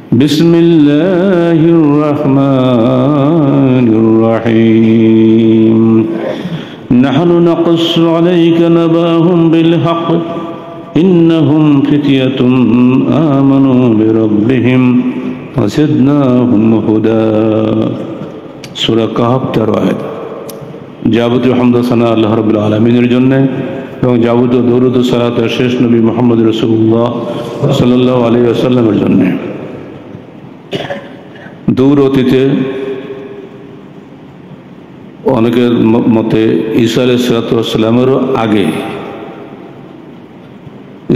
بسم الله الرحمن الرحيم نحن نقص عليك نبأهم بالحق إنهم فتية آمنوا بربهم وزدناهم هدى সূরা কাহফ 13 আয়াত। যাবতীয় হামদ ও সানা আল্লাহ রাব্বুল আলামিনের জন্য এবং যাবতীয় দরুদ ও সালাত শেষ নবী মুহাম্মদ রাসূলুল্লাহ সাল্লাল্লাহু আলাইহি ওয়াসাল্লামের জন্য। দূর অতীতে অনেকের মতে ঈসা আলাইহিস সালামেরও আগে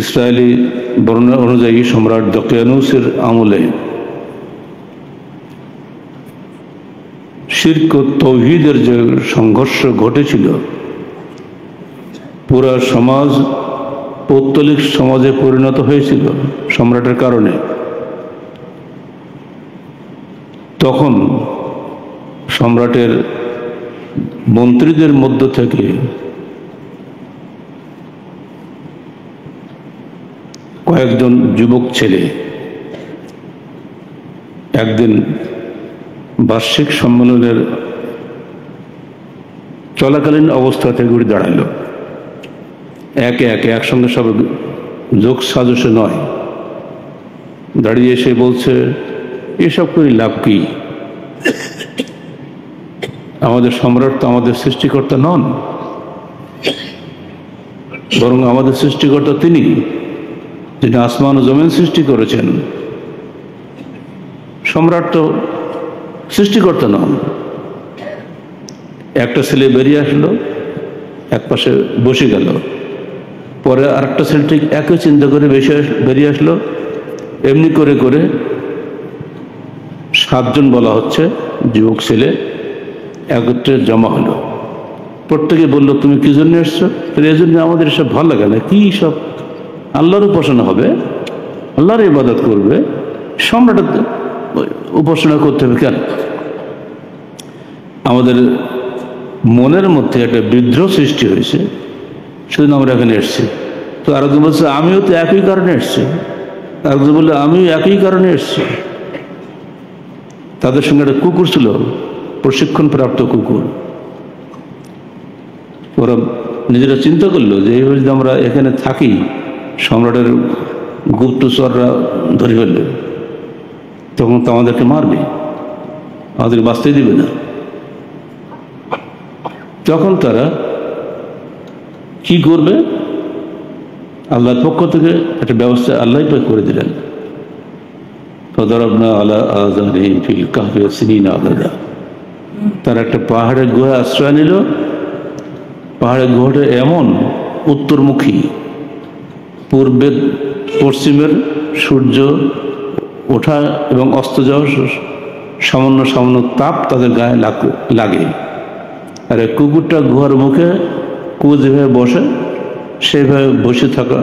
ইসরায়েলি বর্ণনা অনুযায়ী সম্রাট দকিয়ানুসের আমলে শিরক ও তাওহীদের যে সংঘর্ষ ঘটেছিল, পুরা সমাজ পৌত্তলিক সমাজে পরিণত হয়েছিল সম্রাটের কারণে। তখন সম্রাটের মন্ত্রীদের মধ্য থেকে কয়েকজন যুবক ছেলে একদিন বার্ষিক সম্মেলনের চলাকালীন অবস্থা থেকে ঘুরে দাঁড়াল। একে একে একসঙ্গে সব যোগ সাজসে নয়, দাঁড়িয়ে এসে বলছে, এসব করে লাভ কি? আমাদের সম্রাট তো আমাদের সৃষ্টিকর্তা নন, বরং আমাদের সৃষ্টিকর্তা তিনি, যিনি আসমান ও জমিন সৃষ্টি করেছেন। সম্রাট তো সৃষ্টিকর্তা নন। একটা ছেলে বেরিয়ে আসলো, এক পাশে বসে গেল। পরে আরেকটা ছেলে ঠিক একই চিন্তা করে বেরিয়ে আসলো। এমনি করে করে 7 জন বলা হচ্ছে যুবক ছেলে একত্রে জমা হলো। প্রত্যেকে বললো, তুমি কি জন্য এসছো? এই জন্য আমাদের এসব ভালো লাগে না। কি সব আল্লাহর উপাসনা হবে, আল্লাহর ইবাদত করবে, সম্রাটের উপাসনা করতে হবে কেন? আমাদের মনের মধ্যে একটা বিদ্রোহ সৃষ্টি হয়েছে, সেজন্য আমরা এখানে এসছি। তো আরেকজন বলছে, আমিও তো একই কারণে এসছি। আরেকজন বললে, আমিও একই কারণে এসছি। তাদের সঙ্গে একটা কুকুর ছিল, প্রশিক্ষণপ্রাপ্ত কুকুর। ওরা নিজেরা চিন্তা করলো যে এইভাবে যদি আমরা এখানে থাকি, সম্রাটের গুপ্তচররা ধরে ফেলবে, তখন তো আমাদেরকে মারবে, আমাদেরকে বাঁচতে দিবে না। তখন তারা কি করবে? আল্লাহর পক্ষ থেকে একটা ব্যবস্থা আল্লাহ করে দিলেন। ফাদারাবনা আলা আযানিহিম ফিল কাহফি সিনিনা আদাদা। তারা একটা পাহাড়ের গুহায় আশ্রয় নিল। পাহাড়ের গুহাটা এমন উত্তরমুখী, পূর্বে পশ্চিমের সূর্য ওঠা এবং অস্ত যাওয়া সামান্য সামান্য তাপ তাদের গায়ে লাগে। আর এই কুকুরটা গুহার মুখে কুকুর যেভাবে বসে সেইভাবে বসে থাকা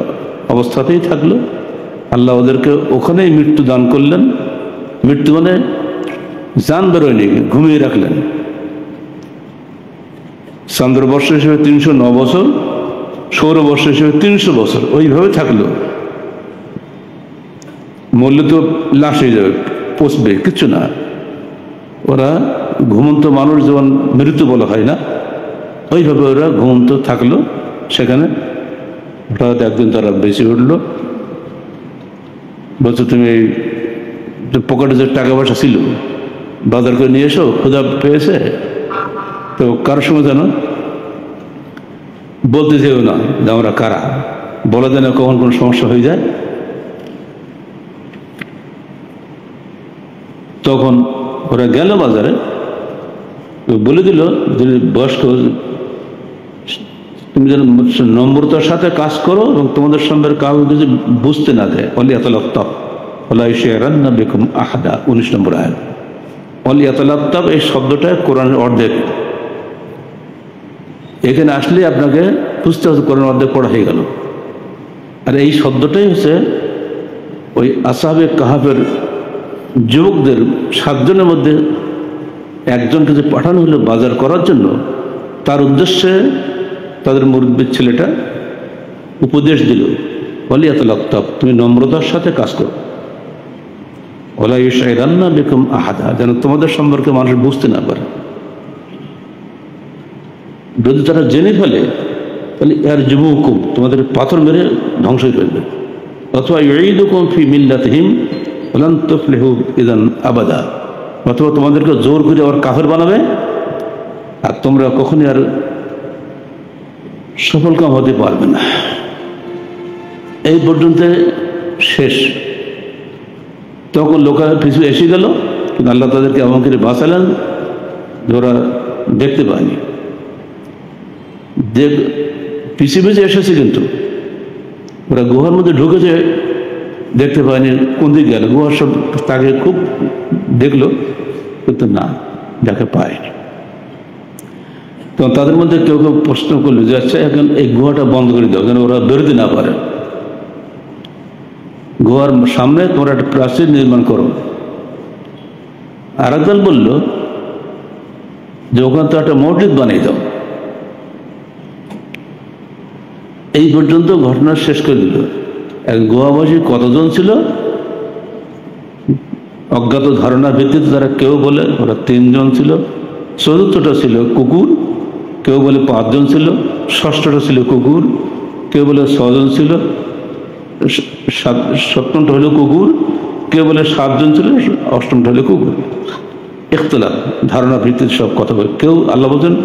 অবস্থাতেই থাকলো। আল্লাহ ওদেরকে ওখানেই মৃত্যু দান করলেন। মৃত্যু মানে জান বেরোয়নি, ঘুমিয়ে রাখলেন। চন্দ্রবর্ষ হিসেবে 309 বছর, সৌরবর্ষ হিসেবে 300 বছর, ওইভাবে থাকলো। মরলে তো লাশ হয়ে যাবে, পচবে, কিচ্ছু না। ওরা ঘুমন্ত মানুষ যেমন মৃত্যু বলা হয় না, ওইভাবে ওরা ঘুমন্ত থাকলো সেখানে। হঠাৎ একদিন তারা বেঁচে উঠলো। বলছে, তুমি পকেটে যে টাকা পয়সা ছিল বাজার করে নিয়ে এসো, ক্ষুধা পেয়েছে। তো কারোর সঙ্গে যেন বলতে যেও না যে আমরা কারা, বলা যায় না, কখন কোনো সমস্যা হয়ে যায়। তখন ওরা গেল বাজারে, বলে দিল যে বয়স্ক, তুমি যেন নম্রতার সাথে কাজ করো এবং তোমাদের সঙ্গে কাউকে কিছু বুঝতে না দেয়। ওয়ালিয়াতালাত্তাব ওয়ালা ইউশিরান্না বিকুম আহাদা, 19 নম্বর আয়াত। ওয়ালিয়াতালাত্তাব এই শব্দটা কোরআনের অর্ধেক। এখানে আসলে আপনাকে বুঝতে হবে কোরআনের অর্ধেক পড়া হয়ে গেল। আর এই শব্দটাই হচ্ছে ওই আসহাবে কাহাফের যুবকদের 7 জনের মধ্যে একজনকে যে পাঠানো হলো বাজার করার জন্য, তার উদ্দেশ্যে তাদের মুরব্বীর ছেলেটা উপদেশ দিল, ওয়ালিয়াতালাত্তাব, তুমি নম্রতার সাথে কাজ করো। ওয়ালা ইউশঈরান্না বিকুম আহাদা, যেন তোমাদের সম্পর্কে মানুষ বুঝতে না পারে। যদি তারা জেনে ফেলে তাহলে এর যুবকুম, তোমাদের পাথর মেরে ধ্বংস করে ফেলবে। অথবা ইউঈদুকুম ফি মিল্লাতিহিম ওয়ালান তুফলিহু ইযান আবাদা, অথবা তোমাদেরকে জোর করে আবার কাফের বানাবে, আর তোমরা কখনই আর সফলকাম হতে পারবে না। এই পর্যন্ত শেষ। তখন লোকেরা পিছু এসে গেল, কিন্তু আল্লাহ তাদেরকে এমন করে বাঁচালেন যে ওরা দেখতে পায়নি। পিছিয়ে পিছিয়ে এসেছে, কিন্তু ওরা গুহার মধ্যে ঢুকেছে, দেখতে পায়নি কোন দিকে গেল। গুহার সব তাকে খুব দেখলো, কিন্তু না, যাকে পায়নি। তো তাদের মধ্যে কেউ কেউ প্রশ্ন করলো যে আচ্ছা এখন এই গুহাটা বন্ধ করে দাও, যেন ওরা বেরোতে না পারে। গুহার সামনে তোমরা একটা প্রাচীর নির্মাণ করো। আর একদল বলল যে ওখানে তো একটা মসজিদ বানিয়ে দাও। এই পর্যন্ত ঘটনা শেষ করে দিল। এক গুহাবাসী কতজন ছিল অজ্ঞাত ধারণার ভিত্তিতে, তারা কেউ বলে ওরা 3 জন ছিল, চতুর্থটা ছিল কুকুর, কেউ বলে 5 জন ছিল, ষষ্ঠটা ছিল কুকুর, কেউ বলে 6 জন ছিল, সপ্তমটা হলো কুকুর, কেউ বলে 7 জন ছিল, অষ্টমটা হলো কুকুর। ইখতিলাফ, ধারণার ভিত্তিতে সব কথা বলে। কেউ আল্লাহ বলছেন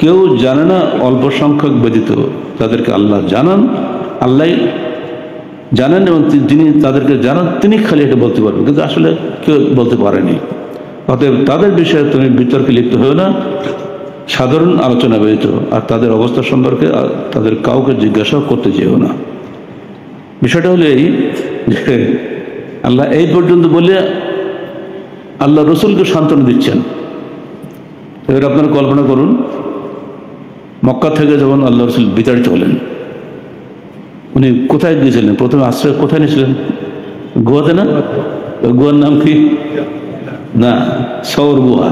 কেউ জানে না, অল্প সংখ্যক ব্যতীত তাদেরকে আল্লাহ জানান, আল্লাহ জানেন, এবং যিনি তাদেরকে জানান তিনি খালি এটা বলতে পারবেন, কিন্তু আসলে কেউ বলতে পারেনি। অতএব তাদের বিষয়ে তুমি বিতর্কে লিপ্ত হয়েও না, সাধারণ আলোচনা ব্যতীত, আর তাদের অবস্থা সম্পর্কে তাদের কাউকে জিজ্ঞাসা করতে চেয়েও না। বিষয়টা হলো এই যে আল্লাহ এই পর্যন্ত বলে আল্লাহ রসুলকে সান্ত্বনা দিচ্ছেন। এবার আপনারা কল্পনা করুন, মক্কা থেকে যখন আল্লাহ রসুল বিতাড়িত হলেন, উনি কোথায় গিয়েছিলেন? প্রথমে আশ্রয় কোথায় নিয়েছিলেন? গুহাতে না? গুহার নাম কি? না, সওর গুহা।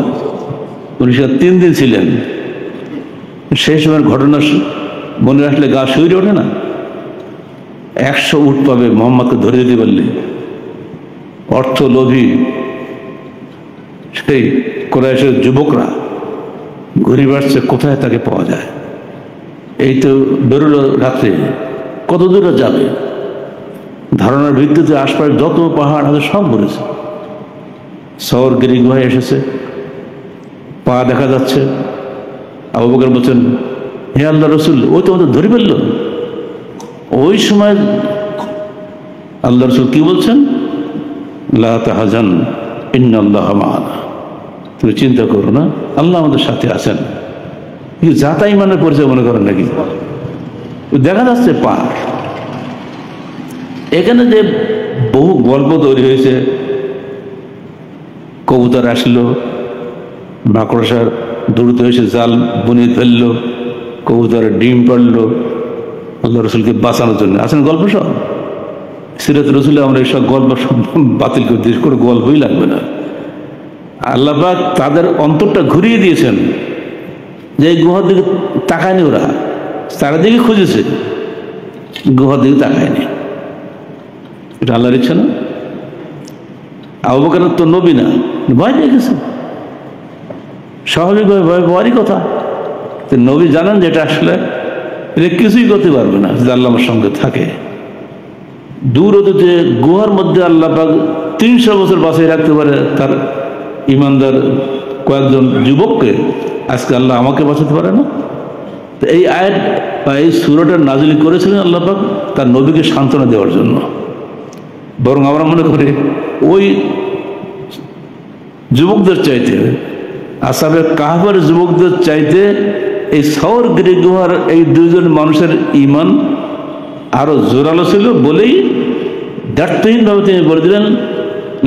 উনি 3 দিন ছিলেন। সেই সময়ের ঘটনা মনে রাখলে গা শিউরে ওঠে না? 100 উট পাবে মোহাম্মদকে ধরে দিতে পারলে। অর্থ লোভী সেই কুরাইশের যুবকরা ঘুরে বেড়াচ্ছে, কোথায় তাকে পাওয়া যায়। এই তো বেরোলো রাত্রে, কত দূরে যাবে? ধারণার ভিত্তিতে আশপাশে যত পাহাড় আছে সব ঘুরেছে। সওর গিরি গুহায় এসেছে, পা দেখা যাচ্ছে। আবু বকর বলছেন, হে আল্লাহ রসুল, ওই তো আমাদের ধরে ফেললো। ওই সময় আল্লাহ রসুল কি বলছেন? লা তাহজান ইন্নাল্লাহা মা'ানা, তুমি চিন্তা করো না, আল্লাহ আমাদের সাথে আছেন। যাতা ইমানের পরিচয় মনে করেন নাকি? দেখা যাচ্ছে পাহাড়। এখানে যে বহু গল্প তৈরি হয়েছে, কবুতর আসলো, মাকড়সার দ্রুত এসে জাল বুনিয়ে ফেললো, কবুতরের ডিম পাড়লো আল্লাহ রসুলকে বাঁচানোর জন্য। আছেন গল্প সব সিরাত রসুলে। আমরা এইসব গল্প সব বাতিল করে দিয়েছি, কোনো গল্পই লাগবে না। আল্লাহ পাক তাদের অন্তরটা ঘুরিয়ে দিয়েছেন যে এই গুহার দিকে তাকায়নি, ওরা চারিদিকে খুঁজেছে, গুহার দিকে তাকায়নি। এটা আল্লাহর ইচ্ছা না? আবু বকর তো নবী না, ভয় পেয়ে গেছে। স্বাভাবিকভাবে ভয় পাওয়ারই কথা। নবী জানেন যে এটা আসলে এটা কিছুই করতে পারবে না যদি আল্লাহ আমার সঙ্গে থাকে। দূর হতে যে গুহার মধ্যে আল্লাহ পাক 300 বছর বাঁচিয়ে রাখতে পারে তার ইমানদার কয়েকজন যুবককে, আজকে আল্লাহ আমাকে বাঁচাতে পারে না? তো এই আয়াত বা এই সূরাটা নাজিল করেছিলেন আল্লাহ পাক তার নবীকে সান্ত্বনা দেওয়ার জন্য। বরং আমরা মনে করি ওই যুবকদের চাইতে, আসহাবে কাহফের যুবকদের চাইতে এই সওর গিরি গুহার এই 2 জন মানুষের ঈমান আরো জোরালো ছিল বলেই দায়িত্বহীনভাবে তিনি বলে দিলেন,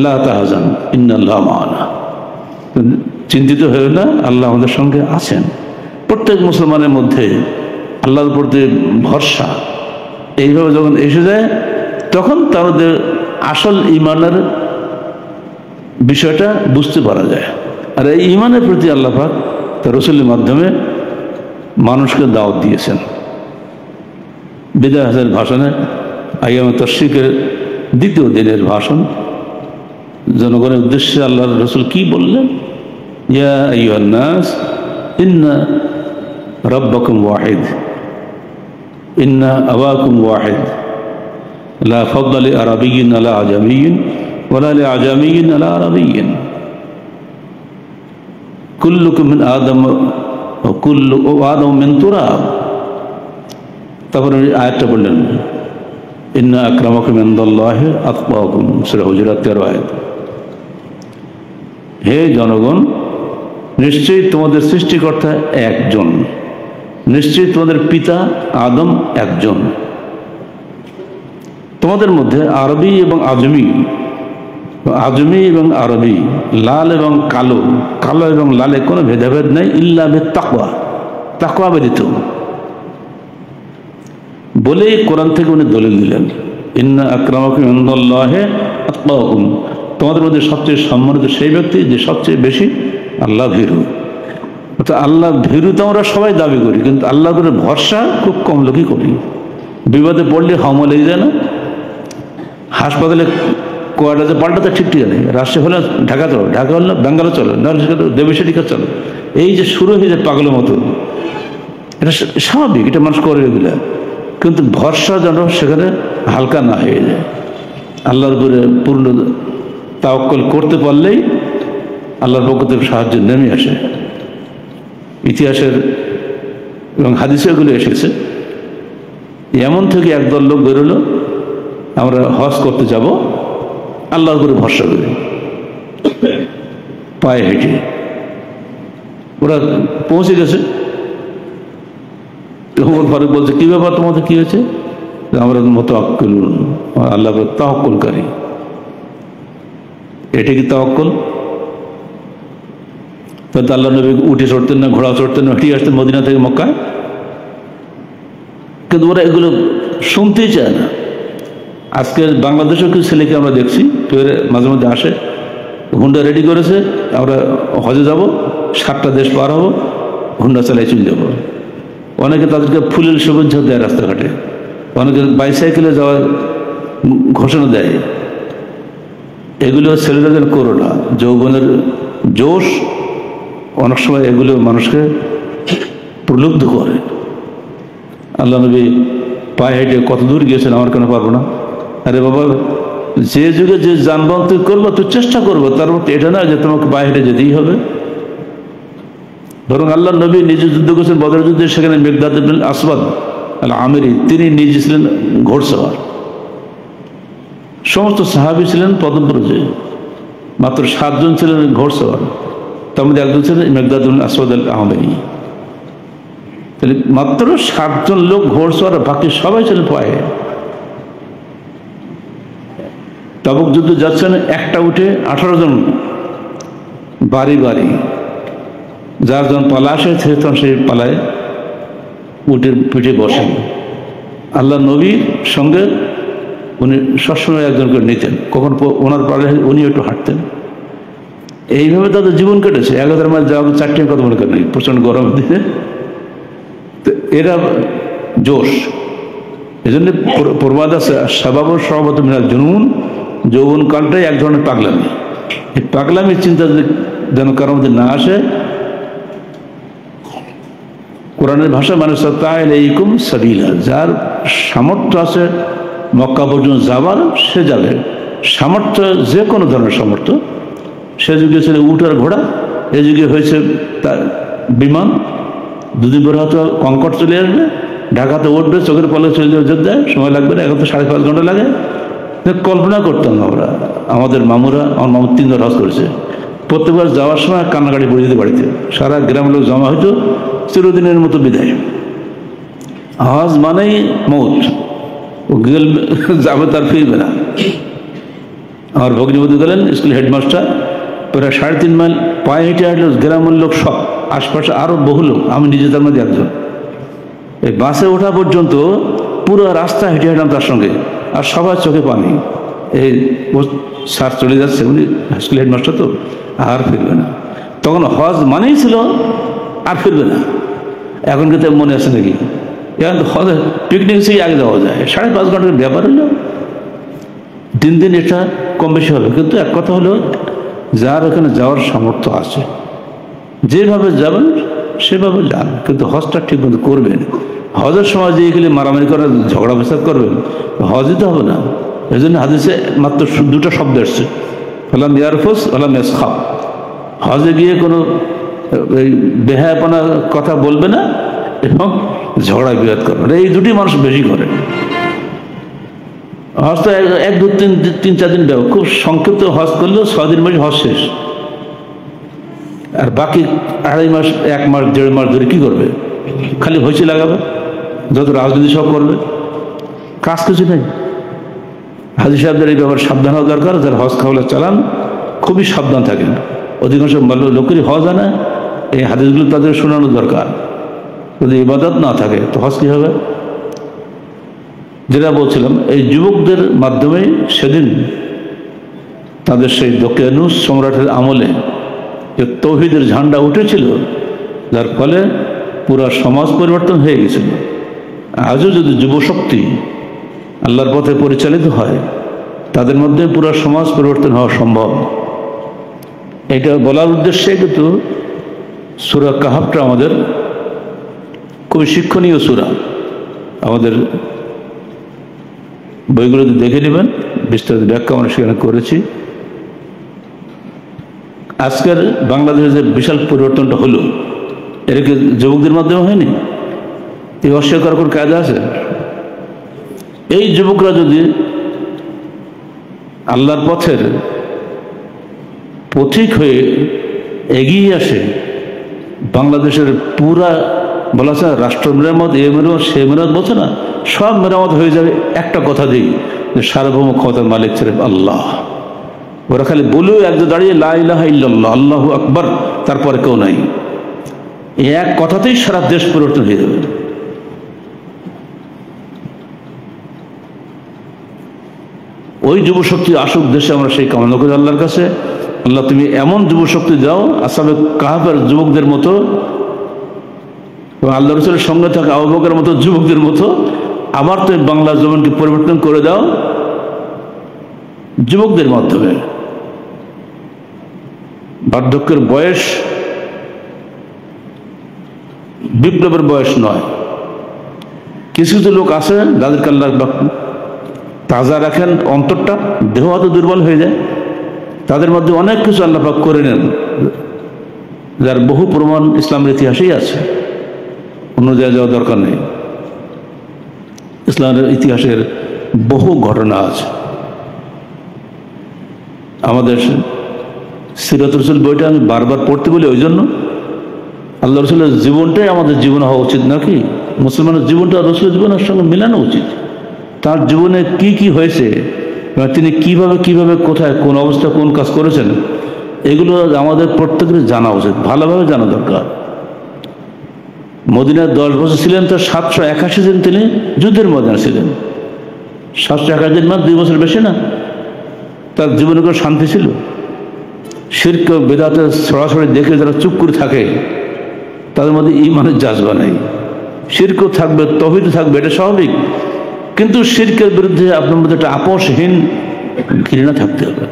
লা তাহজান ইন্নাল্লাহা মা'ানা, চিন্তিত হয়ে না, আল্লাহ আমাদের সঙ্গে আছেন। প্রত্যেক মুসলমানের মধ্যে আল্লাহর প্রতি ভরসা এইভাবে যখন এসে যায়, তখন তাদের আসল ঈমানের বিষয়টা বুঝতে পারা যায়। আর এই ঈমানের প্রতি আল্লাহ পাক তার রাসূলের মাধ্যমে মানুষকে দাওয়াত দিয়েছেন। বিদায় হাজার ভাষণে, আইয়ামে তাশরিকের 2য় দিনের ভাষণ, জনগণের উদ্দেশ্যে আল্লাহর রাসূল কি বললেন? ইয়া আইয়ুহান নাস ইন্না রাব্বাকুম ওয়াহিদ ইন্না আবাকুম ওয়াহিদ লা ফাদলা লি আরাবিয়্যিন আলা আজামিয়্যিন ওয়ালা লি আজামিয়্যিন আলা আরাবিয়্যিন কুল্লুকুম মিন আদম ওয়া কুল্লু আদম মিন তুরাব। তারপরে আয়াতটা বললেন ইন্না আকরামাকুম ইনদাল্লাহি আতকাকুম, সূরা হুজুরাত 13 আয়াত। হে জনগণ, নিশ্চয়ই তোমাদের সৃষ্টিকর্তা একজন, নিশ্চয়ই তোমাদের পিতা আদম একজন। তোমাদের মধ্যে আরবি এবং আজমি, আজমি এবং আরবি, লাল এবং কালো, কালো এবং লালে কোনো ভেদাভেদ নাই, ইল্লা বিত তাকওয়া, তাকওয়া ব্যতীত বলেই কোরআন থেকে উনি দলিল দিলেন ইন্না আকরামাকুম ইনদাল্লাহি আতকাকুম, তোমাদের মধ্যে সবচেয়ে সম্মানিত সেই ব্যক্তি যে সবচেয়ে বেশি আল্লাহ ভীরু। অর্থাৎ আল্লাহ ভীরু তো আমরা সবাই দাবি করি, কিন্তু আল্লাহ করে ভরসা খুব কম লোকই করি। বিপদে পড়লে হাওয়া লেগে যায় না? হাসপাতালে কোয়ার্টারে পাল্টাতে ঠিক ঠিক নেই, রাজশাহী হলে ঢাকা চলো, ঢাকা হলে বেঙ্গালোর চলো, দেবশাটিকা চলো, এই যে শুরু হয়ে যায় পাগলের মতো, এটা স্বাভাবিক, এটা মানুষ করে এগুলা। কিন্তু ভরসা যেন সেখানে হালকা না হয়ে যায়। আল্লাহর উপরে পূর্ণ তাওয়াক্কুল করতে পারলেই আল্লাহর পক্ষ থেকে সাহায্য নেমে আসে। ইতিহাসের এবং হাদিসে এগুলো এসেছে। এমন থেকে একদল লোক বেরোলো, আমরা হজ করতে যাব, আল্লাহর উপরে ভরসা করি, পায়ে হেঁটে। ওরা পৌঁছে গেছে। ওমর ফারুক বলছে, কি ব্যাপার তোমাদের, কি হয়েছে? আমরা মুতাওয়াক্কিল, আল্লাহ তাওয়াক্কুলকারী। এটা কি তাওয়াক্কুল? তো আল্লাহ নবী উঠে চড়তেন না, ঘোড়া চড়তেন না, হেঁটে আসতেন মদিনা থেকে মক্কায়। কিন্তু ওরা এগুলো শুনতেই চায় না। আজকে বাংলাদেশেও কিছু ছেলেকে আমরা দেখছি, মাঝে মধ্যে আসে, হুন্ডা রেডি করেছে, আমরা হজে যাব, 7টা দেশ পার হবো, হুন্ডা চালাই চলে যাবো। অনেকে তাদেরকে ফুলের শুভেচ্ছা দেয় রাস্তাঘাটে, অনেকে বাইসাইকেলে যাওয়ার ঘোষণা দেয়। এগুলো ছেলেরা যেন করো না, যৌবনের জোশ অনেক সময় এগুলো মানুষকে প্রলুব্ধ করে। আল্লাহ নবী পায়ে হেঁটে কত দূর গিয়েছেন, আমার কেন পারবো না? আরে বাবা, যে যুগে যে যানবাহন তুই করবো, তুই চেষ্টা করবো, তার মধ্যে এটা না যে তোমাকে পায়ে হেঁটে যেতেই হবে। বরং আল্লাহ নবী নিজে যুদ্ধ করেছেন বদর যুদ্ধে, সেখানে মিকদাদ ইবনে আসওয়াদ আল আমিরি, তিনি নিজে ছিলেন ঘোড়সওয়ার। সমস্ত সাহাবী ছিলেন পদব্রজে, মাত্র 7 জন ছিলেন ঘোড়সওয়ার, তার মধ্যে একজন ছিলেন মিকদাদ ইবনে আসওয়াদ আল আমিরি। তাহলে মাত্র 7 জন লোক ঘোড়সওয়ার, বাকি সবাই ছিলেন পায়ে। তাবুক যুদ্ধ যাচ্ছেন একটা উঠে 18 জন বাড়ি বাড়ি, যার জন পালা আসে তখন সেই পালায় উটের পিঠে বসেন। আল্লাহ নবীর সঙ্গে উনি সবসময় একজন করে নিতেন, কখন ওনার পালে উনি একটু হাঁটতেন। এইভাবে তাদের জীবন কেটেছে। 11 মাস যাওয়া 4টি কথা মনে করেন, প্রচন্ড গরম দিতে। তো এরা জোশ, এই জন্য প্রবাদ আছে, স্বভাব স্বভাবত মিনাল জুনুন, যৌবন কালটাই এক ধরনের পাগলামি। এই পাগলামির চিন্তা যেন কারোর মধ্যে না আসে। কোরআনের ভাষা মানে সাতাইলাইকুম সাবিলা, যার সামর্থ্য আছে মক্কা পর্যন্ত যাবার সে যাবে। সামর্থ্য যে কোনো ধরনের সামর্থ্য, সে যুগে ছিল উট আর ঘোড়া, এ যুগে হয়েছে তার বিমান। 2 দিন পরে হয়তো কঙ্কট চলে আসবে, ঢাকাতে উঠবে, চোখের পলে চলে যাবে যোদ্ধায়, সময় লাগবে না, এখন তো 5.5 ঘন্টা লাগে। কল্পনা করতাম না আমরা। আমাদের মামুরা, আমার মামু 3 বার হজ করেছে, প্রত্যেকবার যাওয়ার সময় কান্নাকাটি পড়ে যেতে বাড়িতে, সারা গ্রামের লোক জমা হইতো, চিরদিনের মতো বিদায়। হজ মানেই মৌত, ও গেল যাবে তার ফিরবে না। আমার ভগ্নিবধূ গেলেন, স্কুল হেডমাস্টার, প্রায় 3.5 মাইল পায়ে হেঁটে হাঁটলো, গ্রামের লোক সব, আশপাশে আরও বহু লোক, আমি নিজে তার মধ্যে একজন। এই বাসে ওঠা পর্যন্ত পুরো রাস্তা হেঁটে হাঁটলাম তার সঙ্গে, আর সবার চোখে পানি। এই স্যার চলে যাচ্ছে, উনি স্কুল হেডমাস্টার তো, আর ফিরবে না। তখন হজ মানেই ছিল আর ফিরবে না। এখন কিন্তু মনে আছে নাকি? এখন তো হজ পিকনিক সেই আগে যাওয়া যায়, 5.5 ঘন্টার ব্যাপার হলো। দিন দিন এটা কম বেশি হবে, কিন্তু এক কথা হলো যার ওখানে যাওয়ার সামর্থ্য আছে যেভাবে যাবেন সেভাবে যান, কিন্তু হজটা ঠিক মতো করবেন। হজের সময় যে গেলে মারামারি করার ঝগড়া ফেসাদ করবেন, হজ দিতে হবে না। এই জন্য হাদিসে মাত্র দুটো শব্দ এসছে, ফলাম ইয়ারফুস ফলাম ইয়াসখাব। হজে গিয়ে কোনো বেহায়াপনা কথা বলবে না এবং ঝগড়া বিবাদ করবে না, এই দুটি মানুষ বেশি করে। হজ তো 1-2-3-4 দিন যাবে, খুব সংক্ষিপ্ত হজ করলেও 6 দিন মাঝে হজ শেষ। আর বাকি 2.5 মাস 1 মাস 1.5 মাস ধরে কি করবে? খালি হইচি লাগাবে, যত রাজনীতি সব করবে, কাজ কিছু নেই। হাজী সাহেবদের এই ব্যাপারে সাবধান হওয়া দরকার। যারা হজ খাওয়ালে চালান খুবই সাবধান থাকেন। অধিকাংশ লোকেরই হজ আনে, এই হাদিসগুলো তাদের শোনানো দরকার। যদি ইবাদত না থাকে তো হজ কি হবে? যেটা বলছিলাম, এই যুবকদের মাধ্যমে সেদিন তাদের সেই দকিয়ানুস সম্রাটের আমলে যে তৌহিদের ঝান্ডা উঠেছিল, যার ফলে পুরা সমাজ পরিবর্তন হয়ে গেছিল। আজও যদি যুবশক্তি আল্লাহর পথে পরিচালিত হয়, তাদের মধ্যে পুরা সমাজ পরিবর্তন হওয়া সম্ভব। এটা বলার উদ্দেশ্যে কিন্তু সূরা কাহাফটা আমাদের খুবই শিক্ষণীয় সূরা। আমাদের বইগুলোতে দেখে নেবেন, বিস্তারিত ব্যাখ্যা আমরা সেখানে করেছি। আজকের বাংলাদেশে যে বিশাল পরিবর্তনটা হলো, এর কি যুবকদের মাধ্যমে হয়নি? এই অস্বীকার কোন কায়দা আছে? এই যুবকরা যদি আল্লাহর পথের পথিক হয়ে এগিয়ে আসে, বাংলাদেশের পুরা বলা আছে রাষ্ট্র মেরামত, এ মেরামত সে মেরামত বলছে না, সব মেরামত হয়ে যাবে একটা কথা দিই, যে সার্বভৌম ক্ষমতার মালিক ছিলেন আল্লাহ। ওরা খালি বলেও একজন দাঁড়িয়ে লা ইলাহা ইল্লাল্লাহ আল্লাহু আকবার, তারপরে কেউ নাই, এই এক কথাতেই সারা দেশ পরিবর্তন হয়ে যাবে। ওই যুবশক্তি আসুক দেশে, আমরা সেই কামনা করি আল্লাহর কাছে। আল্লাহ তুমি এমন যুবশক্তি দাও আসহাবে কাহাফের যুবকদের মতো, এবং আল্লাহ রাসূলের সঙ্গে থাকা আবু বকরের মতো যুবকদের মতো আবার তো বাংলা জমিনকে পরিবর্তন করে দাও যুবকদের মাধ্যমে। বার্ধক্যের বয়স বিপ্লবের বয়স নয়। কিছু কিছু লোক আছে যাদেরকে আল্লাহ তাজা রাখেন অন্তরটা, দেহ হয়তো দুর্বল হয়ে যায়, তাদের মধ্যে অনেক কিছু আল্লাহ পাক করে নেন, যার বহু প্রমাণ ইসলামের ইতিহাসেই আছে, অন্য জায়গায় যাওয়ার দরকার নেই। ইসলামের ইতিহাসের বহু ঘটনা আছে। আমাদের সিরাত রাসূল বইটা আমি বারবার পড়তে বলি, ওই জন্য আল্লাহ রসুলের জীবনটাই আমাদের জীবন হওয়া উচিত নাকি? মুসলমানের জীবনটা রসুলের জীবনের সঙ্গে মেলানো উচিত। তার জীবনে কি কি হয়েছে, তিনি কিভাবে কিভাবে কোথায় কোন অবস্থা কোন কাজ করেছেন, এগুলো আমাদের প্রত্যেকের জানা উচিত, ভালোভাবে জানা দরকার। মদিনায় 10 বছর ছিলেন, তো 781 দিন তিনি যুদ্ধের ময়দানে ছিলেন। 781 দিন মানে 2 বছর বেশি না। তার জীবনে কোনো শান্তি ছিল? শিরক বেদাতের সরাসরি দেখে যারা চুপ করে থাকে, তাদের মধ্যে ঈমানের জাজবা নেই। শিরকও থাকবে, তাওহীদও থাকবে, এটা স্বাভাবিক, কিন্তু শিরকের বিরুদ্ধে আপনার মধ্যে একটা আপোষহীন ঘৃণা থাকতে হবে।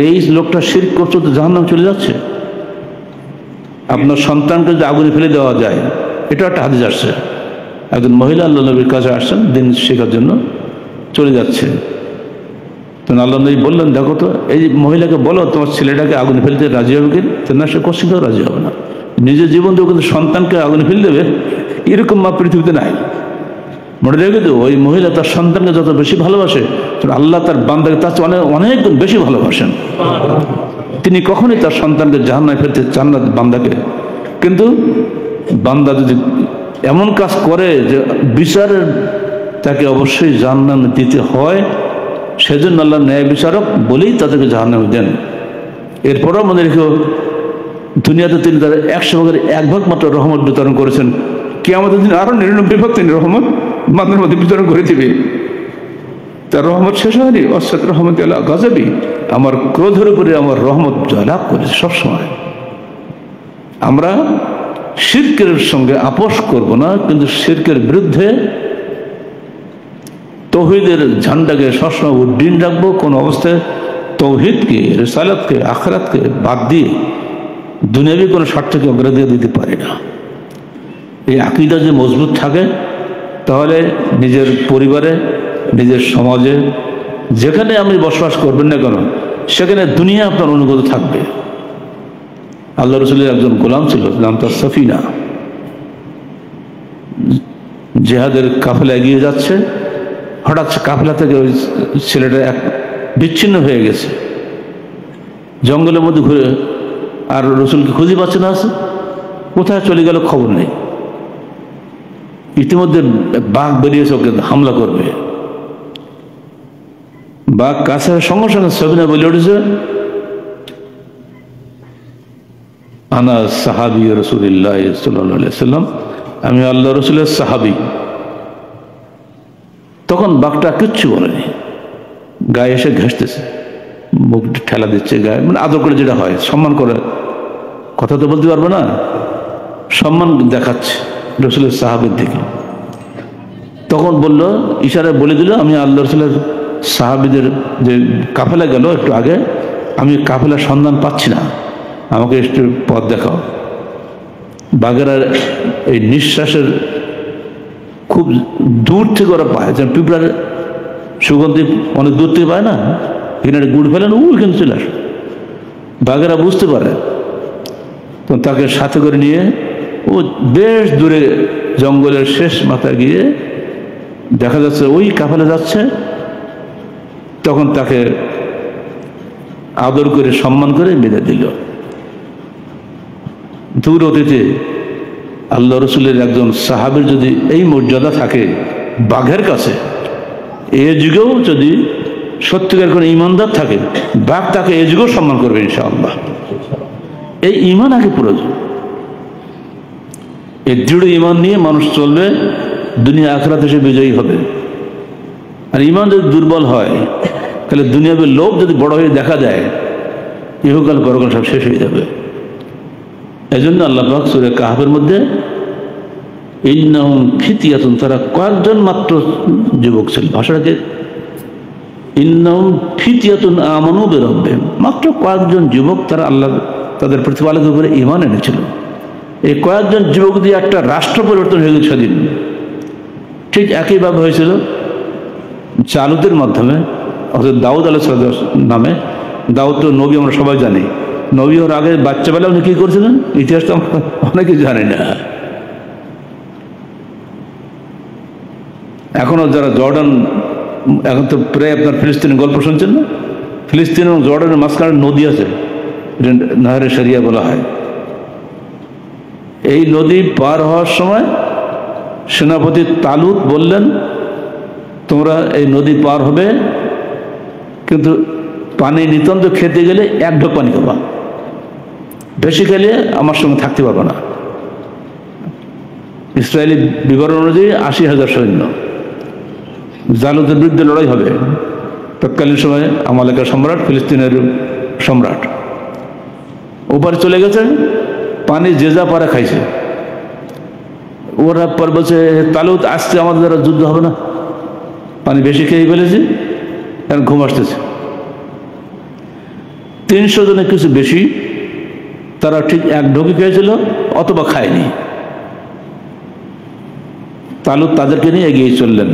এই লোকটা শিরক করছে তো জাহান্নামে চলে যাচ্ছে। আপনার সন্তানকে যদি আগুনে ফেলে দেওয়া যায়, এটা একটা হাদিস আসছে। একজন মহিলা আল্লাহ নবীর কাছে আসছেন দিন শেখার জন্য, চলে যাচ্ছে। তো আল্লাহ নবী বললেন, দেখো তো এই মহিলাকে বলো তোমার ছেলেটাকে আগুনে ফেলতে রাজি হবে কি? তো না, সে কোশ্চিনও রাজি হবে না। নিজের জীবন দিয়ে কিন্তু সন্তানকে আগুনে ফেলে দেবে, এরকম মা পৃথিবীতে নাই। মনে রেখে তো, ওই মহিলা তার সন্তানকে যত বেশি ভালোবাসে, আল্লাহ তার বান্দাকে তার চেয়ে অনেক গুণ বেশি ভালোবাসেন। তিনি কখনোই তার সন্তানকে জাহান্নামে ফেলতে চান না বান্দাকে। কিন্তু বান্দা যদি এমন কাজ করে যে বিচারের তাকে অবশ্যই জাহান্নামে দিতে হয়, সেজন্য আল্লাহ ন্যায় বিচারক বলেই তাদেরকে জাহান্নামে দেন। এরপরও মনে রেখো, দুনিয়াতে তিনি তার 100 ভাগের 1 ভাগ মাত্র রহমত বিতরণ করেছেন। কিয়ামতের দিন আরো 99 ভাগ তিনি রহমত মানুষের মধ্যে বিতরণ করে দিবে। তার রহমত শেষ হয়নি। অসাত রহমত আল্লাহ গজবি, আমার ক্রোধের উপরে আমার রহমত জয়লাভ করেছে সবসময়। আমরা শিরকের সঙ্গে আপোষ করব না, কিন্তু শিরকের বিরুদ্ধে তৌহিদের ঝান্ডাকে সবসময় উড্ডীন রাখবো। কোন অবস্থায় তৌহিদকে, রিসালাতকে, আখিরাতকে বাদ দিয়ে দুনিয়াবি কোনো স্বার্থকে অগ্রাধিকার দিতে পারি না। এই আকীদা যদি মজবুত থাকে তাহলে নিজের পরিবারে, নিজের সমাজে, যেখানে আপনি বসবাস করবেন না কেন সেখানে দুনিয়া আপনার অনুগত থাকবে। আল্লাহ রসুলের একজন গোলাম ছিল, নাম তার সফিনা। জিহাদের কাফেলা এগিয়ে যাচ্ছে, হঠাৎ কাফেলা থেকে ওই ছেলেটা এক বিচ্ছিন্ন হয়ে গেছে, জঙ্গলের মধ্যে ঘুরে, আর রসুলকে খুঁজে পাচ্ছে না, আছে কোথায় চলে গেল খবর নেই। ইতিমধ্যে বাঘ বেরিয়েছে, ওকে হামলা করবে। বাঘ কাছে সঙ্গে সঙ্গে সবিনা বলে উঠেছে, আনা সাহাবি রাসূলুল্লাহ সাল্লাল্লাহু আলাইহি ওয়াসাল্লাম, আমি আল্লাহ রসুলের সাহাবি। তখন বাঘটা কিচ্ছু বলেনি, গায়ে এসে ঘেঁষতেছে, মুখ ঠেলা দিচ্ছে গায়ে, মানে আদর করে যেটা হয়, সম্মান করে, কথা তো বলতে পারবে না, সম্মান দেখাচ্ছে রসুলের সাহাবের দিকে। তখন বলল, ইশারায় বলে দিল, আমি আল্লাহ রসুলের সাহাবিদের যে কাফেলা গেল একটু আগে, আমি কাফেলার সন্ধান পাচ্ছি না, আমাকে একটু পথ দেখাও। বাঘেরা এই নিঃশ্বাসের খুব দূর থেকে ওরা পায়, যেন পিঁপড়ার সুগন্ধি অনেক দূর থেকে পায় না, এখানে গুড় ফেলেন, ওইখানে চলে আসে। বাঘেরা বুঝতে পারে, তো তাকে সাথে করে নিয়ে ও বেশ দূরে জঙ্গলের শেষ মাথায় গিয়ে দেখা যাচ্ছে ওই কাফেলা যাচ্ছে। তখন তাকে আদর করে সম্মান করে বেঁধে দিল। দূর অতীতে আল্লাহ রসুলের একজন সাহাবীর যদি এই মর্যাদা থাকে বাঘের কাছে, এ যুগেও যদি সত্যিকার কোনো ইমানদার থাকে, বাঘ তাকে এ যুগেও সম্মান করবে ইনশাআল্লাহ। এই ইমান আগে প্রয়োজন। এই দৃঢ় ইমান নিয়ে মানুষ চলবে, দুনিয়া আখিরাতে সে বিজয়ী হবে। আর ইমান যদি দুর্বল হয় তাহলে দুনিয়াবে লোভ যদি বড় হয়ে দেখা দেয়, ইহকাল পরকাল সব শেষ হয়ে যাবে। এই জন্য আল্লাহ পাক সূরা কাহফের মধ্যে ইন্নাহুম ফিতয়াতুন, তারা কয়েকজন মাত্র যুবক ছিল। ভাষাটাকে ইন্নাহুম ফিতয়াতুন আমানু বিরাব্বিহিম, মাত্র কয়েকজন যুবক, তারা আল্লাহ তাদের প্রতিপালকের উপরে ঈমান এনেছিল। এই কয়েকজন যুবক দিয়ে একটা রাষ্ট্র পরিবর্তন হয়ে গেছে সেদিন। ঠিক একইভাবে হয়েছিল জালুতের মাধ্যমে, অর্থাৎ দাউদ আলাইহিস সালাম নামে। দাউদ তো নবী, আমরা সবাই জানি। নবী ওর আগে বাচ্চাবেলা উনি কি করেছিলেন ইতিহাস তো আমরা অনেকে জানি না। এখনো যারা জর্ডান, এখন তো প্রায় আপনার ফিলিস্তিনের গল্প শুনছেন না, ফিলিস্তিন এবং জর্ডানের মাঝখানে নদী আছে, নাহরে শরিয়া বলা হয়। এই নদী পার হওয়ার সময় সেনাপতি তালুত বললেন, তোমরা এই নদী পার হবে, কিন্তু পানি নিতান্ত খেতে গেলে এক ঢোক পানি খাবা, বেশি খেলে আমার সঙ্গে থাকতে পারবে না। ইসরায়েলি বিবরণ অনুযায়ী ৮০,০০০ সৈন্য, জালুতের বিরুদ্ধে লড়াই হবে। তৎকালীন সময়ে আমালেকের সম্রাট, ফিলিস্তিনের সম্রাট ওপারে চলে গেছে, পানি যে যা পারে খাইছে। ওরা পর বলছে, তালুত আসছে, আমাদের দ্বারা যুদ্ধ হবে না, পানি বেশি খেয়ে ফেলেছে, এখন ঘুম আসতেছে। ৩০০ জনের কিছু বেশি, তারা ঠিক এক ঢোকে খেয়েছিল অথবা খায়নি। তালুত তাদেরকে নিয়ে এগিয়ে চললেন।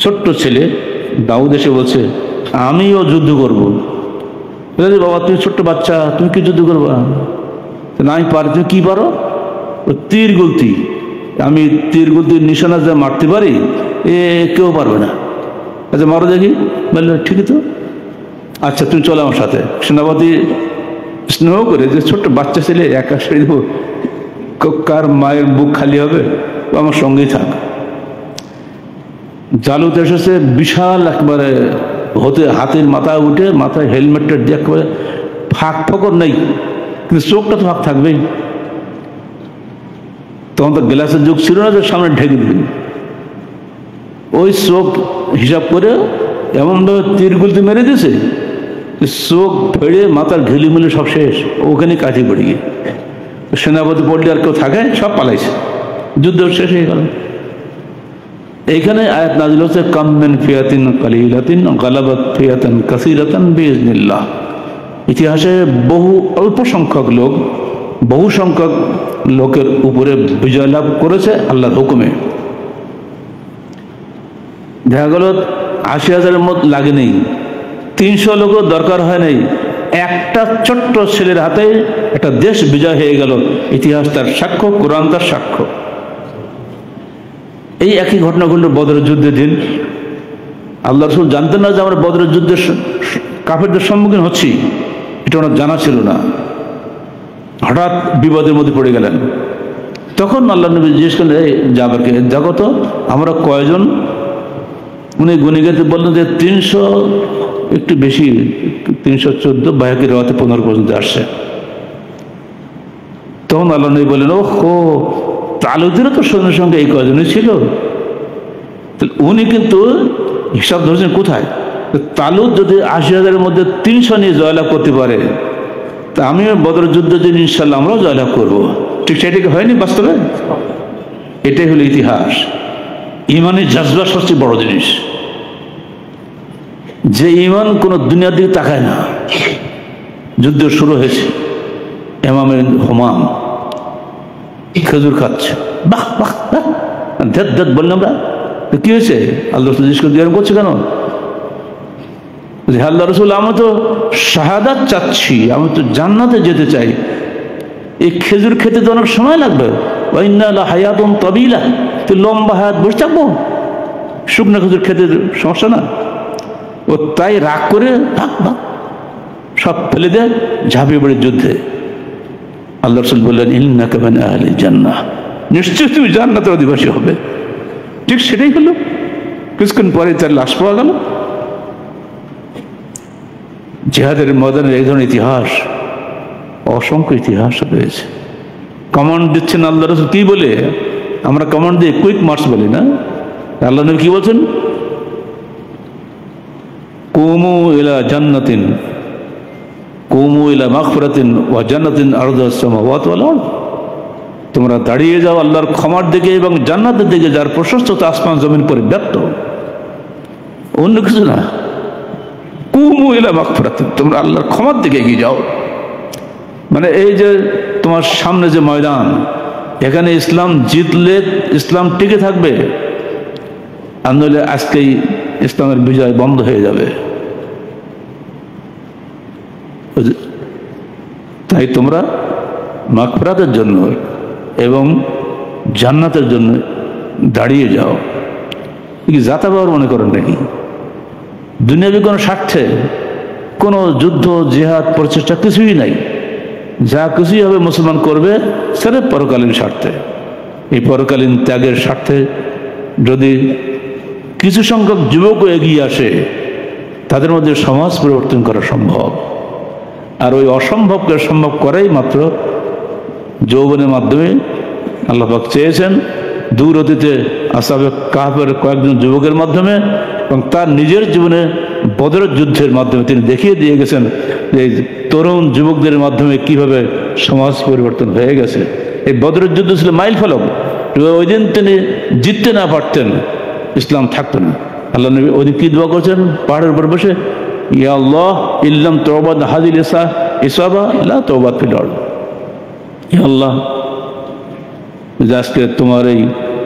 ছোট্ট ছেলে দাউদ এসে বলছে, আমিও যুদ্ধ করব। বাবা, তুমি ছোট্ট বাচ্চা, তুমি কি যুদ্ধ করবা? না, আমি পারি। তুমি কি পারো? তীর গুলতি। আমি তীর গুলতির নিশানা যা মারতে পারি, কেউ পারবে না। আচ্ছা মারো দেখি। বললো ঠিকই তো, আচ্ছা তুমি চলো আমার সাথে। সেনাপতি স্নেহ করে যে ছোট্ট বাচ্চা ছেলে, একা ছেড়ে দেবো, কার মায়ের বুক খালি হবে, আমার সঙ্গেই থাক। জালুত এসেছে বিশাল, একবারে হাতের মাথায় উঠে, মাথায় হেলমেটটা দিয়ে একবারে ফাঁক ফকর নেই, কিন্তু চোখটা তো ফাঁক থাকবেই। তখন তো গ্লাসের যুগ ছিল না যে সামনে ঢেকে দিবি, ওই চোখ হিসাব করে এমনভাবে তীরগুলিতে মেরে দিয়েছে, চোখ ফেড়ে মাথার ঘিলিমিলি সব শেষ, ওখানে কাঠি পড়ে গিয়ে সেনাপতি পড়লে আর কেউ থাকে, সব পালাইছে, যুদ্ধ শেষ হয়ে গেল। এইখানে আয়াত নাযিল হচ্ছে কাম মিন ফিয়াতিন কালিলাতিন গালাবাত ফিয়াতান কাসীরাতান বিইজনিল্লাহ। ইতিহাসে বহু অল্প সংখ্যক লোক বহু সংখ্যক লোকের উপরে বিজয় লাভ করেছে আল্লাহর হুকুমে। দেখা গেল ৮০,০০০-এর মধ্যে লাগে নেই, ৩০০ লোকও দরকার হয় নাই, একটা ছোট্ট ছেলের হাতে একটা দেশ বিজয় হয়ে গেল। ইতিহাস তার সাক্ষ্য, কোরআন তার সাক্ষ্য। এই একই ঘটনা ঘটল বদরের যুদ্ধের দিন। আল্লাহ রাসূল জানতেন না যে আমরা বদরের যুদ্ধের কাফেরদের সম্মুখীন হচ্ছি, এটা ওনার জানা ছিল না। হঠাৎ বিপদের মধ্যে পড়ে গেলেন। তখন আল্লাহ নবী জিজ্ঞেস করলেন, এই জাবেরকে, দেখো তো আমরা কয়জন? উনি গুনে গেতে বললেন যে ৩০০, একটু বেশি, ৩১৪, বায়াকের রাতে ১৫ পর্যন্ত আসছে। তখন আল্লাহ নবী বললেন, ও হো, তালুতেরও তো সৈন্যের সঙ্গে এই কয়জনই ছিল। উনি কিন্তু হিসাব ধরেছেন কোথায়? তালুত যদি ৮০,০০০-এর মধ্যে ৩০০ নিয়ে জয়লাভ করতে পারে, তা আমিও বদরের যুদ্ধের দিন ইনশাল্লাহ আমরাও জয়লাভ করবো। ঠিক সেটাকে হয়নি বাস্তবে? এটাই হলো ইতিহাস। ইমানের জজবা সবচেয়ে বড় জিনিস। যে ইমান কোনো দুনিয়ার দিকে তাকায় না। যুদ্ধ শুরু হয়েছে, ইমামের হুমাম খেজুর খাচ্ছে, বাহ বাহ বাহ, ধ্যাত ধ্যাত বললাম আমরা। কি হয়েছে? আল্লাহ রাসূল জিজ্ঞেস করে, করছে কেন? আল্লাহ রাসূল, আমি তো শাহাদাত চাচ্ছি, আমি তো জান্নাতে যেতে চাই। এই খেজুর খেতে তো অনেক সময় লাগবে। ওয়া ইন্না লা হায়াতুন তাবিলা, তো লম্বা হায়াত বসে থাকবো? শুকনো খেজুর খেতে সমস্যা না। ও তাই রাগ করে সব ফেলে দেয়, ঝাঁপিয়ে পড়ে যুদ্ধে। আল্লাহ রাসূল বললেন, ইন্নাকা মিন আহলিল জান্নাহ, নিশ্চয় তুমি জান্নাতের অধিবাসী হবে। ঠিক সেটাই হলো। কিছুক্ষণ পরে তার লাশ পাওয়া গেল। জিহাদের ময়দানের এই ধরনের ইতিহাস, অসংখ্য ইতিহাস রয়েছে। কমান্ড দিচ্ছেন আল্লাহ রাসূল কি বলে? আমরা কমান্ড দিয়ে কুইক মার্চ বলি না? আল্লাহ নবী কি বলছেন? কুমু ইলা জান্নাতিন, কুমু ইলা মাগফিরাতিন ওয়া জান্নাতিন আরদুহাস সামাওয়াতু ওয়াল আরদ। তোমরা দাঁড়িয়ে যাও আল্লাহর ক্ষমার দিকে এবং জান্নাতের দিকে, যার প্রশস্ততা আসমান জমিন পরিব্যাপ্ত। অন্য কিছু না। কুমু ইলা মাগফিরাতিন, তোমরা আল্লাহর ক্ষমার দিকে এগিয়ে যাও। মানে এই যে তোমার সামনে যে ময়দান, এখানে ইসলাম জিতলে ইসলাম টিকে থাকবে, আর নইলে আজকেই ইসলামের বিজয় বন্ধ হয়ে যাবে। তাই তোমরা মাগফিরাতের জন্য এবং জান্নাতের জন্য দাঁড়িয়ে যাও। কি জাতাবার মনে করেন নাকি? দুনিয়াবি কোনো স্বার্থে কোনো যুদ্ধ, জিহাদ, প্রচেষ্টা কিছুই নাই। যা কিছুই হবে মুসলমান করবে সেটা পরকালীন স্বার্থে। এই পরকালীন ত্যাগের স্বার্থে যদি কিছু সংখ্যক যুবকও এগিয়ে আসে, তাদের মধ্যে সমাজ পরিবর্তন করা সম্ভব। আর ওই অসম্ভবকে সম্ভব করাই মাত্র যৌবনের মাধ্যমে আল্লাহ পাক চেয়েছেন। দূর অতীতে আসহাবে কাহফের কয়েকজন যুবকের মাধ্যমে এবং তার নিজের জীবনে বদরের যুদ্ধের মাধ্যমে তিনি দেখিয়ে দিয়ে গেছেন যে তরুণ যুবকদের মাধ্যমে কিভাবে সমাজ পরিবর্তন হয়ে গেছে। এই বদরের যুদ্ধ ছিল মাইল ফলক। ওই দিন তিনি জিততে না পারতেন, ইসলাম থাকতো না। আল্লাহ নবী ওই দিন কি দোয়া করছেন পাহাড়ের উপর বসে? ইয়া আল্লাহ ইল্লাম তাওবাত হাদিল ইসাবা লা তাওবাত ফিল আরদ। ইয়া আল্লাহ, আজকে তোমার এই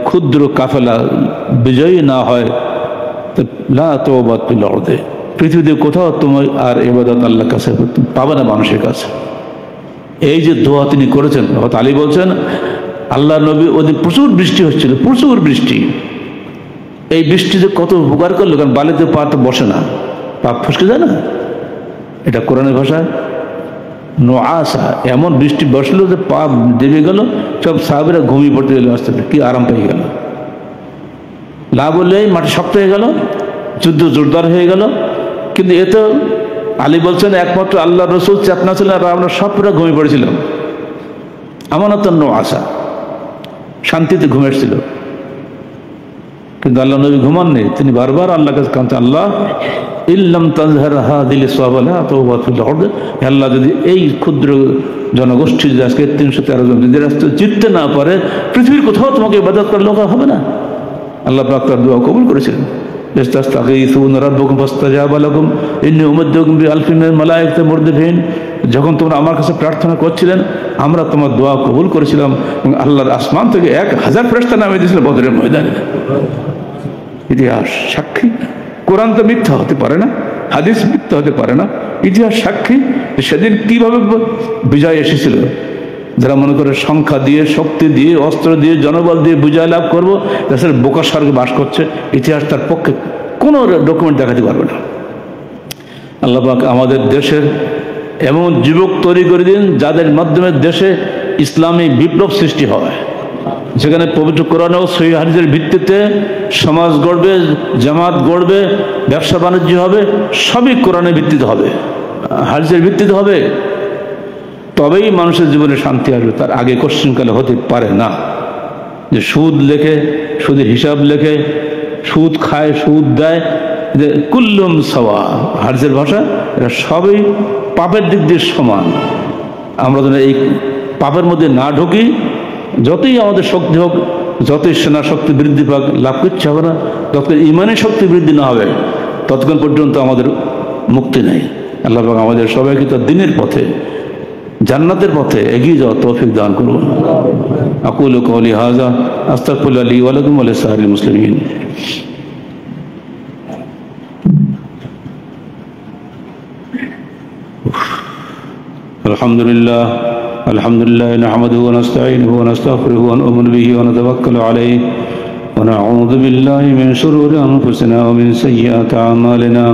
ক্ষুদ্র কাফেলা বিজয়ী না হয়, লা তাওবাত ফিল আরদ, পৃথিবীতে কোথাও তোমার আর ইবাদত আল্লাহর কাছে পাবে না, মানুষের কাছে। এই যে দোয়া তিনি করেছেন, হযরত আলী বলছেন আল্লাহ নবী ওদিন প্রচুর বৃষ্টি হচ্ছিল, প্রচুর বৃষ্টি। এই বৃষ্টিতে কত উপকার করলো, কারণ বালিতে পা তো বসে না, পা ফসকে যায় না। এটা কোরআনের ভাষায় নোআসা, এমন বৃষ্টি বসলো যে পা দেবে গেল, সব সাহাবীরা ঘুমিয়ে পড়তে গেল, আস্তে আস্তে কি আরাম পেয়ে গেল। লাভ বললেই মাটি শক্ত হয়ে গেল, যুদ্ধ জোরদার হয়ে গেল। কিন্তু এ তো আলী বলছেন একমাত্র আল্লাহ রসুল চেতনা ছিলেন, আর আমরা সব পুরো ঘুমিয়ে পড়েছিলাম। আমানত নোআসা, শান্তিতে ঘুমেছিল। কিন্তু আল্লাহ নবী ঘুমাননি, তিনি বারবার আল্লাহর কাছে কাঁদতেন, আল্লাহ ইল্লাম তাজহার হাদিল সাওয়ালা তাওবাত ফিল আরদ, আল্লাহ যদি এই ক্ষুদ্র জনগোষ্ঠী যে আজকে 313 জন যদি রাস্তায় জিততে না পারে, পৃথিবীর কোথাও তোমাকে ইবাদত করার লোক হবে না। আল্লাহ পাক তার দোয়া কবুল করেছিলেন। ইস্তাগীথুনা রাব্বাকুম ফাস্তাজাবা লাকুম ইন্নী উমদ্দুকুম বিআলফিন মিনাল মালায়েকাতি মুরদিফিন। যখন তোমরা আমার কাছে প্রার্থনা করছিলেন, আমরা তোমার দোয়া কবুল করেছিলাম এবং আল্লাহর আসমান থেকে 1000 ফেরেশতা নামিয়ে দিয়েছিল বদরের ময়দানে। ইতিহাস সাক্ষী। কোরআন তো মিথ্যা হতে পারে না, হাদিস মিথ্যা হতে পারে না, ইতিহাস সাক্ষী সেদিন কিভাবে বিজয় এসেছিল। যারা মনে করে সংখ্যা দিয়ে, শক্তি দিয়ে, অস্ত্র দিয়ে, জনবল দিয়ে বিজয় লাভ করবো, দেশের বোকা স্বর্গে বাস করছে। ইতিহাস তার পক্ষে কোনো ডকুমেন্ট দেখাতে পারবে না। আল্লাহ পাক আমাদের দেশের এমন যুবক তৈরি করে দিন যাদের মাধ্যমে দেশে ইসলামী বিপ্লব সৃষ্টি হয়, যেখানে পবিত্র কোরআন ও সহিহ হাদিসের ভিত্তিতে সমাজ গড়বে, জামাত গড়বে, ব্যবসা বাণিজ্য হবে, সবই কোরআনের ভিত্তিতে হবে, হাদিসের ভিত্তিতে হবে। তবেই মানুষের জীবনে শান্তি আসবে। তার আগে কোশ্চিনকালে হতে পারে না। যে সুদ লেখে, সুদের হিসাব লেখে, সুদ খায়, সুদ দেয়, যে কুল্লুম সাওয়া, হাদিসের ভাষা, এরা সবই পাপের দিক দিয়ে সমান। আমরা যেন এই পাপের মধ্যে না ঢুকি, যতই আমাদের শক্তি হোক, যতই সেনা শক্তি বৃদ্ধি পাক, লাভ করতে হবে না। যতক্ষণ ইমানের শক্তি বৃদ্ধি না হবে, ততক্ষণ পর্যন্ত আমাদের মুক্তি নেই। আল্লাহ পাক আমাদের সবাইকে তার দিনের পথে, জান্নাতের পথে এগিয়ে যাওয়ার তৌফিক দান করুন। আকুলু কওলি হাযা আস্তাগফিরুল্লাহ লি ওয়া লাকুম ওয়া লিসাইরিল মুসলিমিন। আলহামদুলিল্লাহ আলহামদুলিল্লাহ নাহমাদুহু ওয়া নাস্তাঈনুহু ওয়া নাস্তাগফিরুহু ওয়া নু'মিনু বিহি ওয়া নাতাওয়াক্কালু আলাইহি ওয়া নাউযু বিল্লাহি মিন শুরুরি আনফুসিনা ওয়া মিন সাইয়্যাতি আ'মালিনা।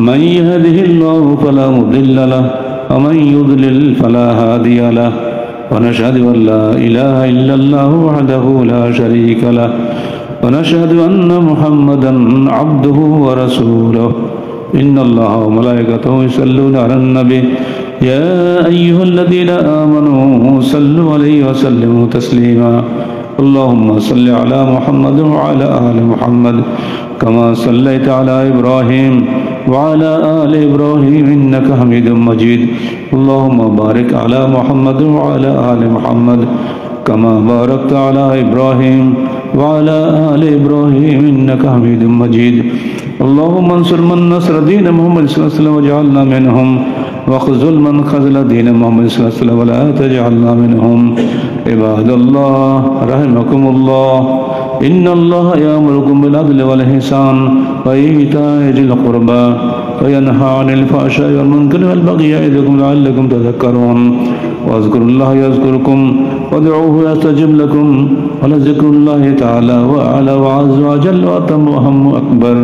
মান ইয়াহদিহিল্লাহু ফালা মুদিল্লা লাহু ওয়া মান ইউদ্লিল ফালা হাদিয়া লাহু ওয়া নাশহাদু আন লা ইলাহা ইল্লাল্লাহু ওয়াহদাহু লা শারীকা লাহু ওয়া নাশহাদু আন্না মুহাম্মাদান আবদুহু ওয়া রাসূলুহু। ইন্নাল্লাহা ওয়া মালায়েকাতাহু ইউসাল্লুনা আলান নবী يا أيها الذين آمنوا صلوا عليه وسلموا تسليما اللهم صل على محمد وعلى آل محمد كما صليت على إبراهيم وعلى آل إبراهيم إنك حميد مجيد اللهم بارك على محمد وعلى آل محمد كما باركت على إبراهيم وعلى آل إبراهيم إنك حميد مجيد اللهم انصر من نصر دين محمد صلى الله عليه وسلم وجعلنا منهم واخذل من خذل دين محمد صلى الله عليه وسلم ولا تجعلنا منهم عباد الله رحمكم الله إن الله يأمركم بالعدل والإحسان وإيتاء ذي القربى وينهى عن الفحشاء والمنكر والبغي يعظكم لعلكم تذكرون واذكروا الله يذكركم وادعوه يستجب لكم ولذكر الله تعالى وأعلى وأعز وأجل وأتم وأهم أكبر